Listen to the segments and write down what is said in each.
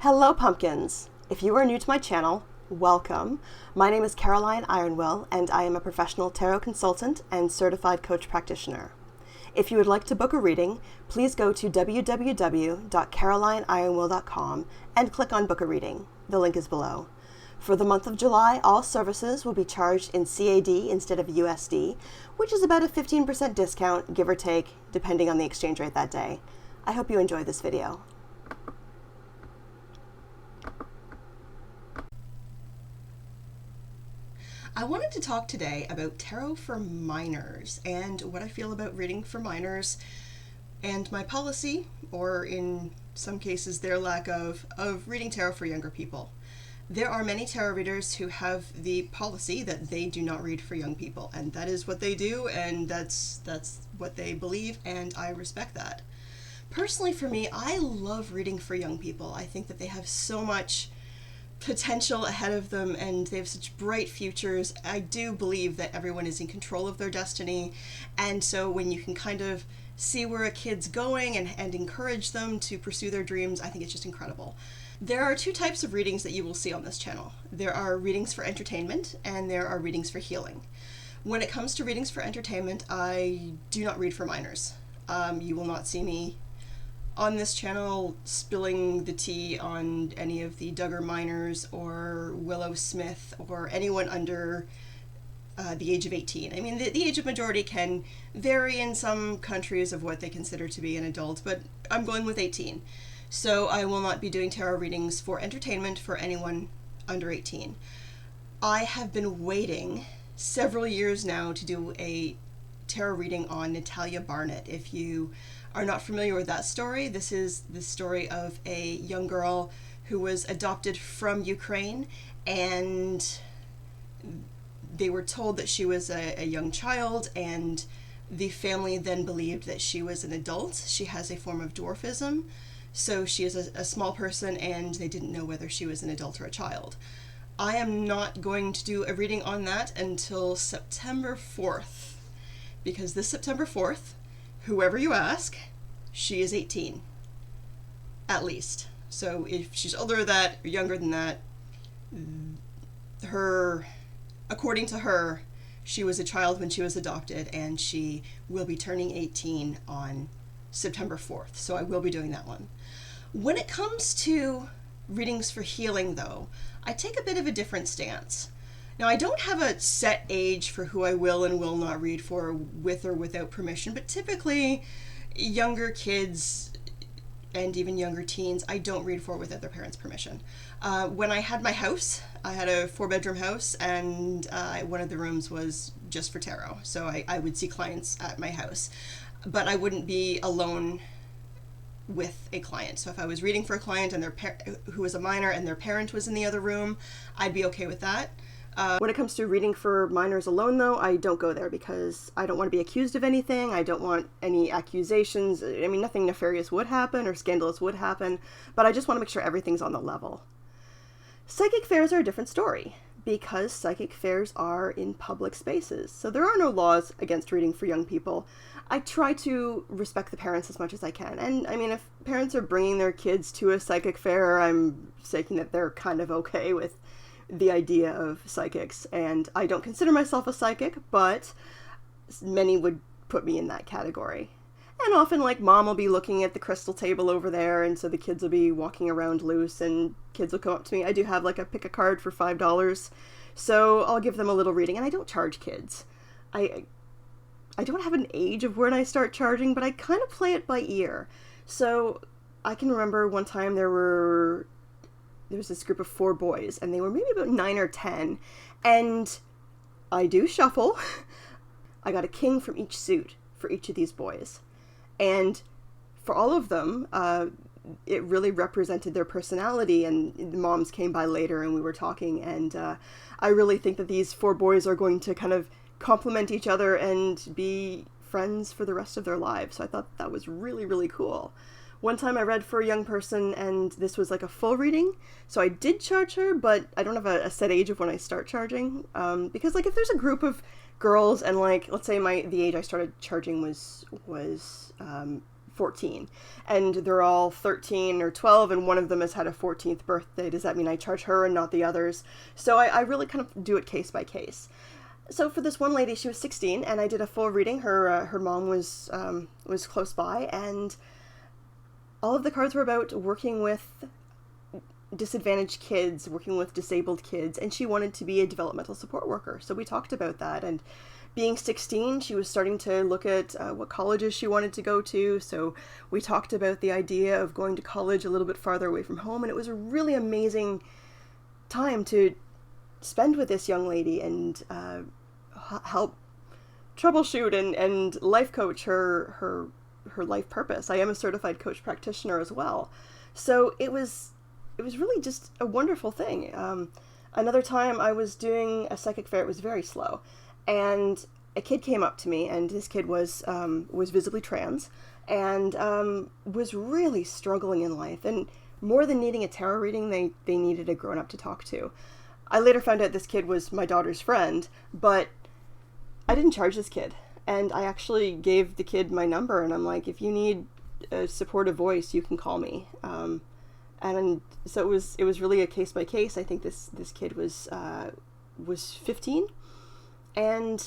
Hello, pumpkins! If you are new to my channel, welcome. My name is Caroline Ironwell, and I am a professional tarot consultant and certified coach practitioner. If you would like to book a reading, please go to www.carolineironwell.com and click on Book a Reading. The link is below. For the month of July, all services will be charged in CAD instead of USD, which is about a 15% discount, give or take, depending on the exchange rate that day. I hope you enjoy this video. I wanted to talk today about tarot for minors and what I feel about reading for minors and my policy, or in some cases their lack of reading tarot for younger people. There are many tarot readers who have the policy that they do not read for young people, and that is what they do, and that's what they believe, and I respect that. Personally, for me, I love reading for young people. I think that they have so much potential ahead of them and they have such bright futures. I do believe that everyone is in control of their destiny, and so when you can kind of see where a kid's going and encourage them to pursue their dreams, I think it's just incredible. There are two types of readings that you will see on this channel. There are readings for entertainment and there are readings for healing. When it comes to readings for entertainment, I do not read for minors. You will not see me on this channel spilling the tea on any of the Duggar minors or Willow Smith or anyone under the age of 18. I mean, the age of majority can vary in some countries of what they consider to be an adult, but I'm going with 18. So I will not be doing tarot readings for entertainment for anyone under 18. I have been waiting several years now to do a tarot reading on Natalia Barnett. If you are not familiar with that story, this is the story of a young girl who was adopted from Ukraine, and they were told that she was a young child, and the family then believed that she was an adult. She has a form of dwarfism, so she is a small person, and they didn't know whether she was an adult or a child. I am not going to do a reading on that until September 4th, because this September 4th, whoever you ask, she is 18, at least. So if she's older than that or younger than that, according to her, she was a child when she was adopted, and she will be turning 18 on September 4th. So I will be doing that one. When it comes to readings for healing, though, I take a bit of a different stance. Now, I don't have a set age for who I will and will not read for with or without permission, but typically younger kids and even younger teens, I don't read for without their parents' permission. When I had my house, I had a 4-bedroom house, and one of the rooms was just for tarot. So I would see clients at my house, but I wouldn't be alone with a client. So if I was reading for a client and who was a minor and their parent was in the other room, I'd be okay with that. When it comes to reading for minors alone, though, I don't go there because I don't want to be accused of anything. I don't want any accusations. I mean, nothing nefarious would happen or scandalous would happen, but I just want to make sure everything's on the level. Psychic fairs are a different story because psychic fairs are in public spaces. So there are no laws against reading for young people. I try to respect the parents as much as I can. And I mean, if parents are bringing their kids to a psychic fair, I'm thinking that they're kind of okay with the idea of psychics, and I don't consider myself a psychic, but many would put me in that category. And often, like, mom will be looking at the crystal table over there, and so the kids will be walking around loose, and kids will come up to me. I do have, like, a pick a card for $5, so I'll give them a little reading, and I don't charge kids. I don't have an age of when I start charging, but I kind of play it by ear. So I can remember one time there was this group of 4 boys, and they were maybe about 9 or 10, and I do shuffle. I got a king from each suit for each of these boys, and for all of them, it really represented their personality, and the moms came by later and we were talking, and I really think that these 4 boys are going to kind of complement each other and be friends for the rest of their lives. So I thought that was really, really cool. One time I read for a young person, and this was like a full reading, so I did charge her, but I don't have a set age of when I start charging, because, like, if there's a group of girls, and, like, let's say the age I started charging was 14, and they're all 13 or 12, and one of them has had a 14th birthday. Does that mean I charge her and not the others? So I really kind of do it case by case. So for this one lady, she was 16, and I did a full reading. Her mom was close by, and all of the cards were about working with disadvantaged kids, working with disabled kids, and she wanted to be a developmental support worker. So we talked about that, and being 16, she was starting to look at what colleges she wanted to go to. So we talked about the idea of going to college a little bit farther away from home, and it was a really amazing time to spend with this young lady and help troubleshoot and life coach her life purpose. I am a certified coach practitioner as well. So it was really just a wonderful thing. Another time I was doing a psychic fair. It was very slow, and a kid came up to me, and this kid was visibly trans, and was really struggling in life. And more than needing a tarot reading, they needed a grown-up to talk to. I later found out this kid was my daughter's friend, but I didn't charge this kid. And I actually gave the kid my number, and I'm like, if you need a supportive voice, you can call me. And so it was really a case by case. I think this kid was 15, and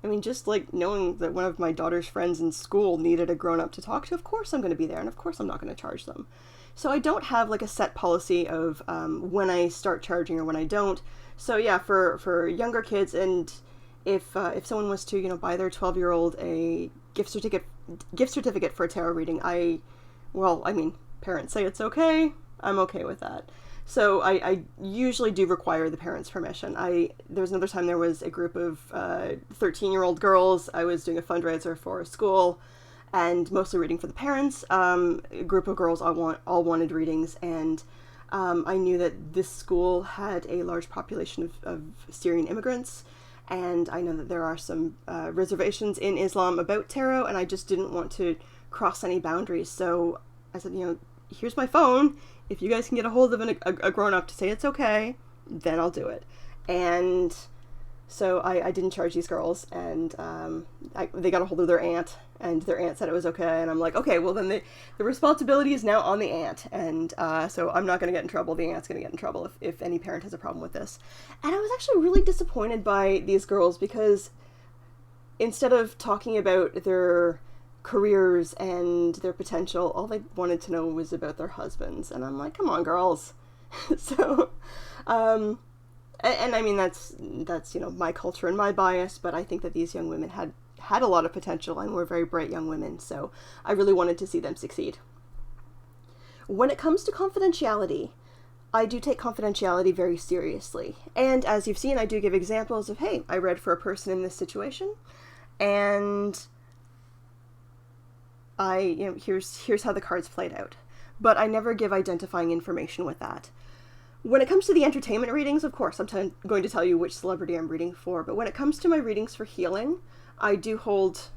I mean, just like knowing that one of my daughter's friends in school needed a grown up to talk to, of course I'm going to be there, and of course I'm not going to charge them. So I don't have like a set policy of when I start charging or when I don't. So yeah, for younger kids, and if someone was to buy their 12-year-old a gift certificate for a tarot reading, parents say it's okay, I'm okay with that. So I usually do require the parents' permission. There was another time there was a group of 13-year-old girls. I was doing a fundraiser for a school, and mostly reading for the parents. A group of girls all wanted readings, and I knew that this school had a large population of Syrian immigrants, and I know that there are some reservations in Islam about tarot, and I just didn't want to cross any boundaries. So I said, here's my phone. If you guys can get a hold of a grown-up to say it's okay, then I'll do it. And so I didn't charge these girls, and they got a hold of their aunt, and their aunt said it was okay, and I'm like, okay, well then the responsibility is now on the aunt, and so I'm not going to get in trouble. The aunt's going to get in trouble if any parent has a problem with this. And I was actually really disappointed by these girls, because instead of talking about their careers and their potential, all they wanted to know was about their husbands, and I'm like, come on, girls. So and I mean, that's my culture and my bias, but I think that these young women had a lot of potential and were very bright young women, so I really wanted to see them succeed. When it comes to confidentiality, I do take confidentiality very seriously, and as you've seen, I do give examples of, hey, I read for a person in this situation, and here's how the cards played out. But I never give identifying information with that. When it comes to the entertainment readings, of course, I'm going to tell you which celebrity I'm reading for, but when it comes to my readings for healing, I do hold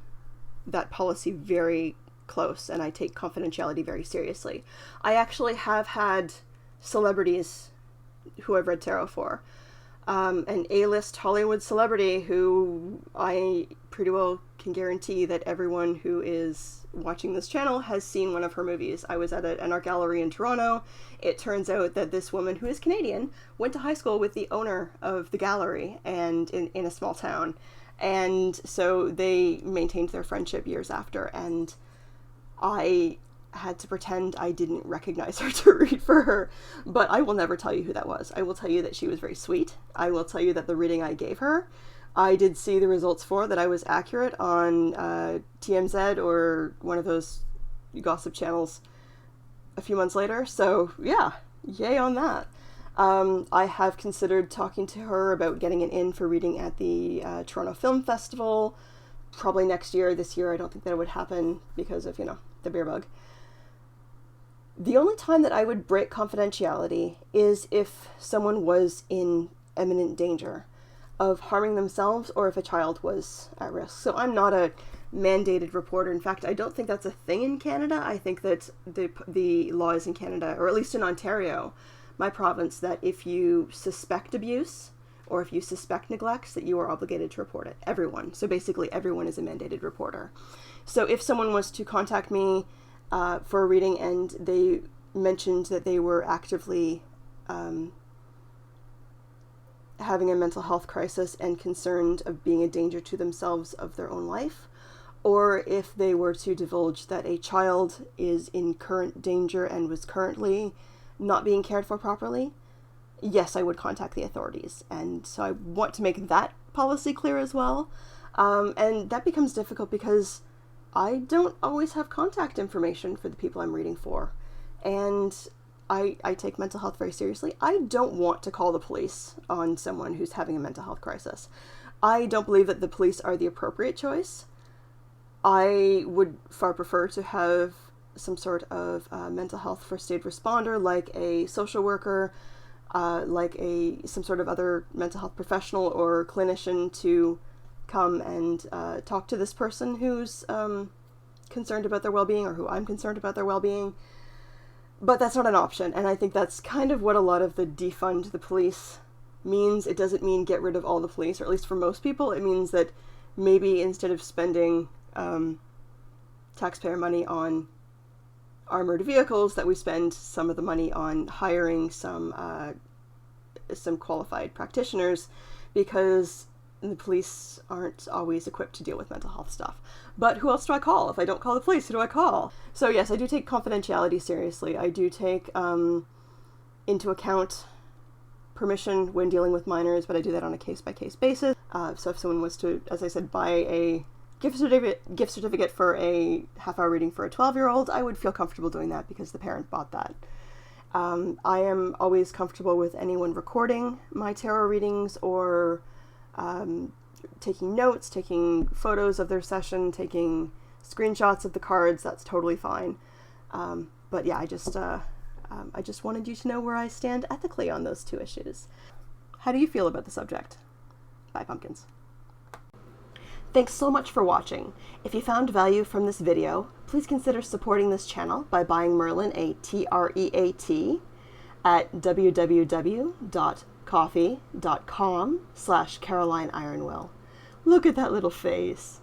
that policy very close, and I take confidentiality very seriously. I actually have had celebrities who I've read tarot for. An A-list Hollywood celebrity who I pretty well can guarantee that everyone who is watching this channel has seen one of her movies. I was at an art gallery in Toronto. It turns out that this woman, who is Canadian, went to high school with the owner of the gallery, and in a small town. And so they maintained their friendship years after, and I had to pretend I didn't recognize her to read for her, but I will never tell you who that was. I will tell you that she was very sweet. I will tell you that the reading I gave her, I did see the results for, that I was accurate on TMZ or one of those gossip channels a few months later. So yeah, yay on that. I have considered talking to her about getting an in for reading at the Toronto Film Festival, probably next year. This year I don't think that it would happen because of, the beer bug. The only time that I would break confidentiality is if someone was in imminent danger of harming themselves, or if a child was at risk. So I'm not a mandated reporter. In fact, I don't think that's a thing in Canada. I think that the law is in Canada, or at least in Ontario, my province, that if you suspect abuse or if you suspect neglect, that you are obligated to report it. Everyone. So basically everyone is a mandated reporter. So if someone was to contact me for a reading and they mentioned that they were actively having a mental health crisis and concerned of being a danger to themselves of their own life, or if they were to divulge that a child is in current danger and was currently not being cared for properly, yes, I would contact the authorities. And so I want to make that policy clear as well. And that becomes difficult because I don't always have contact information for the people I'm reading for. And I take mental health very seriously. I don't want to call the police on someone who's having a mental health crisis. I don't believe that the police are the appropriate choice. I would far prefer to have some sort of mental health first aid responder, like a social worker, like some sort of other mental health professional or clinician, to come and talk to this person who's concerned about their well-being, or who I'm concerned about their well-being. But that's not an option, and I think that's kind of what a lot of the defund the police means. It doesn't mean get rid of all the police, or at least for most people, it means that maybe instead of spending taxpayer money on armored vehicles, that we spend some of the money on hiring some qualified practitioners, because the police aren't always equipped to deal with mental health stuff. But who else do I call? If I don't call the police, who do I call? So yes, I do take confidentiality seriously. I do take into account permission when dealing with minors, but I do that on a case-by-case basis. So if someone was to, as I said, buy a gift certificate for a half-hour reading for a 12-year-old, I would feel comfortable doing that because the parent bought that. I am always comfortable with anyone recording my tarot readings, or taking notes, taking photos of their session, taking screenshots of the cards. That's totally fine. But yeah, I just wanted you to know where I stand ethically on those two issues. How do you feel about the subject? Bye, pumpkins. Thanks so much for watching. If you found value from this video, please consider supporting this channel by buying Merlin a TREAT at www.coffee.com/Caroline Ironwill. Look at that little face.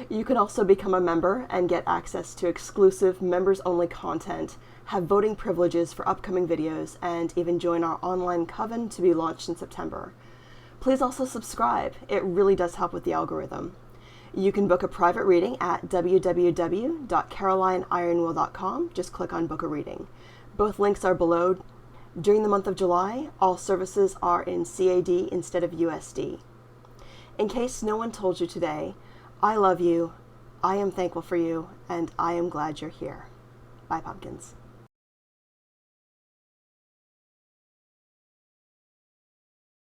You can also become a member and get access to exclusive members-only content, have voting privileges for upcoming videos, and even join our online coven to be launched in September. Please also subscribe. It really does help with the algorithm. You can book a private reading at www.carolineironwill.com. Just click on Book a Reading. Both links are below. During the month of July, all services are in CAD instead of USD. In case no one told you today, I love you, I am thankful for you, and I am glad you're here. Bye, pumpkins.